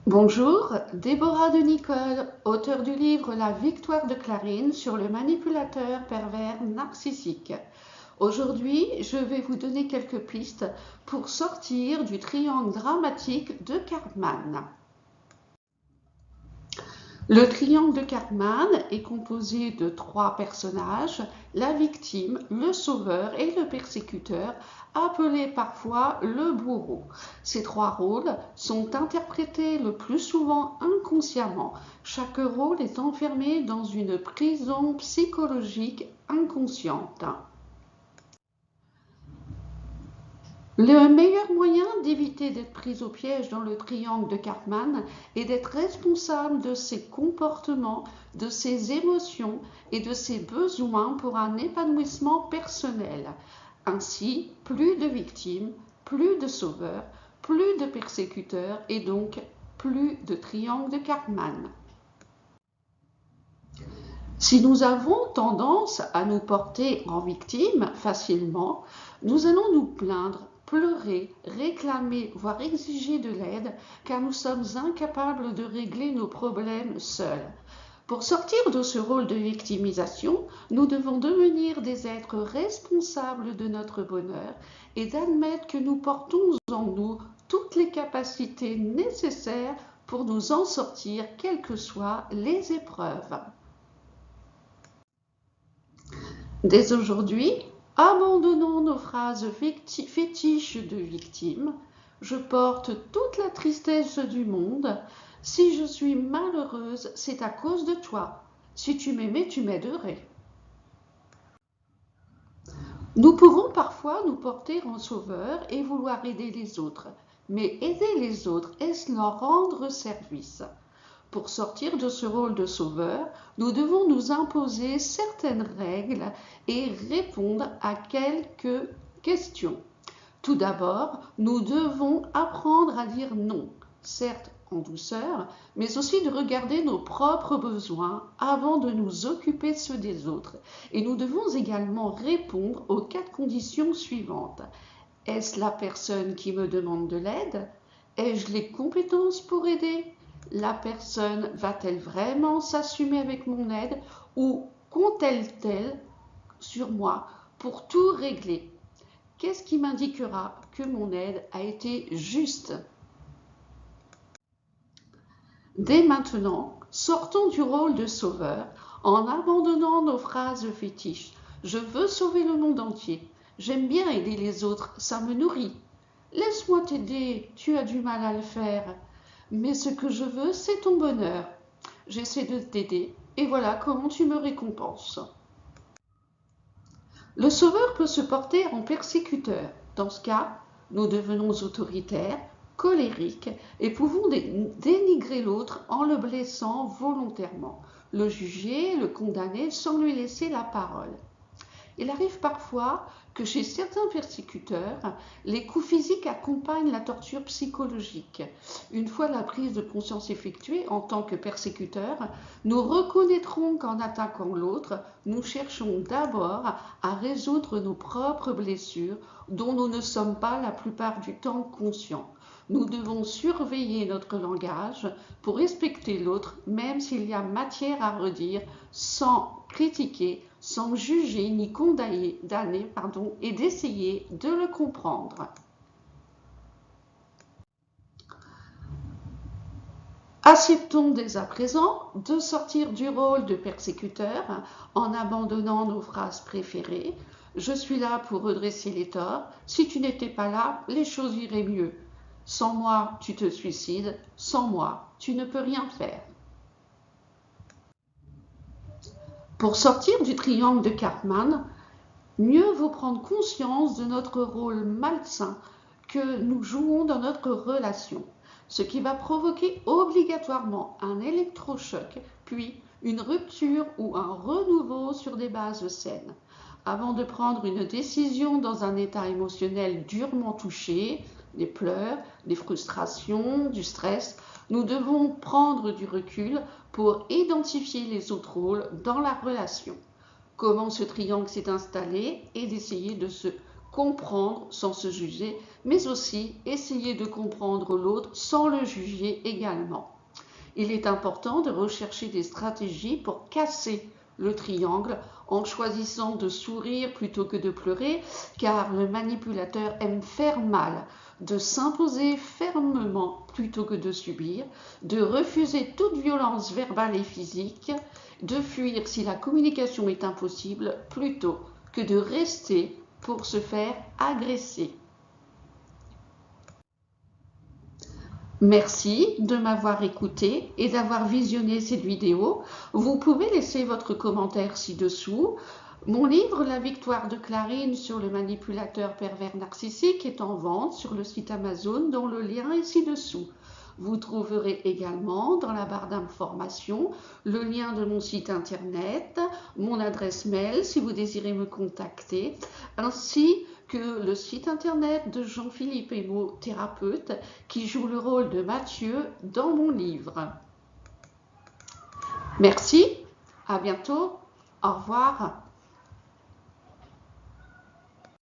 Bonjour, Déborah de Nicole, auteure du livre La victoire de Clarine sur le manipulateur pervers narcissique. Aujourd'hui, je vais vous donner quelques pistes pour sortir du triangle dramatique de Cartman. Le triangle de Cartman est composé de 3 personnages, la victime, le sauveur et le persécuteur, appelé parfois le bourreau. Ces 3 rôles sont interprétés le plus souvent inconsciemment. Chaque rôle est enfermé dans une prison psychologique inconsciente. Le meilleur moyen d'éviter d'être pris au piège dans le triangle de Cartman est d'être responsable de ses comportements, de ses émotions et de ses besoins pour un épanouissement personnel. Ainsi, plus de victimes, plus de sauveurs, plus de persécuteurs et donc plus de triangle de Cartman. Si nous avons tendance à nous porter en victime facilement, nous allons nous plaindre, pleurer, réclamer, voire exiger de l'aide, car nous sommes incapables de régler nos problèmes seuls. Pour sortir de ce rôle de victimisation, nous devons devenir des êtres responsables de notre bonheur et d'admettre que nous portons en nous toutes les capacités nécessaires pour nous en sortir, quelles que soient les épreuves. Dès aujourd'hui, abandonnons nos phrases fétiches de victime. Je porte toute la tristesse du monde. Si je suis malheureuse, c'est à cause de toi. Si tu m'aimais, tu m'aiderais. Nous pouvons parfois nous porter en sauveur et vouloir aider les autres. Mais aider les autres, est-ce leur rendre service ? Pour sortir de ce rôle de sauveur, nous devons nous imposer certaines règles et répondre à quelques questions. Tout d'abord, nous devons apprendre à dire non, certes en douceur, mais aussi de regarder nos propres besoins avant de nous occuper de ceux des autres. Et nous devons également répondre aux 4 conditions suivantes. Est-ce la personne qui me demande de l'aide ? Ai-je les compétences pour aider ? La personne va-t-elle vraiment s'assumer avec mon aide ou compte-t-elle sur moi pour tout régler ? Qu'est-ce qui m'indiquera que mon aide a été juste ? Dès maintenant, sortons du rôle de sauveur en abandonnant nos phrases fétiches. Je veux sauver le monde entier. J'aime bien aider les autres, ça me nourrit. Laisse-moi t'aider, tu as du mal à le faire. Mais ce que je veux, c'est ton bonheur. J'essaie de t'aider et voilà comment tu me récompenses. Le sauveur peut se porter en persécuteur. Dans ce cas, nous devenons autoritaires, colériques et pouvons dénigrer l'autre en le blessant volontairement, le juger, le condamner sans lui laisser la parole. Il arrive parfois que chez certains persécuteurs, les coups physiques accompagnent la torture psychologique. Une fois la prise de conscience effectuée en tant que persécuteur, nous reconnaîtrons qu'en attaquant l'autre, nous cherchons d'abord à résoudre nos propres blessures dont nous ne sommes pas la plupart du temps conscients. Nous devons surveiller notre langage pour respecter l'autre, même s'il y a matière à redire, sans critiquer, sans juger ni condamner, et d'essayer de le comprendre. Acceptons dès à présent de sortir du rôle de persécuteur en abandonnant nos phrases préférées. Je suis là pour redresser les torts. Si tu n'étais pas là, les choses iraient mieux. Sans moi, tu te suicides. Sans moi, tu ne peux rien faire. Pour sortir du triangle de Cartman, mieux vaut prendre conscience de notre rôle malsain que nous jouons dans notre relation, ce qui va provoquer obligatoirement un électrochoc, puis une rupture ou un renouveau sur des bases saines. Avant de prendre une décision dans un état émotionnel durement touché, des pleurs, des frustrations, du stress, nous devons prendre du recul pour identifier les autres rôles dans la relation. Comment ce triangle s'est installé et d'essayer de se comprendre sans se juger, mais aussi essayer de comprendre l'autre sans le juger également. Il est important de rechercher des stratégies pour casser le triangle en choisissant de sourire plutôt que de pleurer, car le manipulateur aime faire mal, de s'imposer fermement plutôt que de subir, de refuser toute violence verbale et physique, de fuir si la communication est impossible plutôt que de rester pour se faire agresser. Merci de m'avoir écouté et d'avoir visionné cette vidéo. Vous pouvez laisser votre commentaire ci-dessous. Mon livre La victoire de Clarine sur le manipulateur pervers narcissique est en vente sur le site Amazon dont le lien est ci-dessous. Vous trouverez également dans la barre d'informations le lien de mon site internet, mon adresse mail si vous désirez me contacter, ainsi que le site internet de Jean-Philippe Hémaud, thérapeute, qui joue le rôle de Mathieu dans mon livre. Merci, à bientôt, au revoir.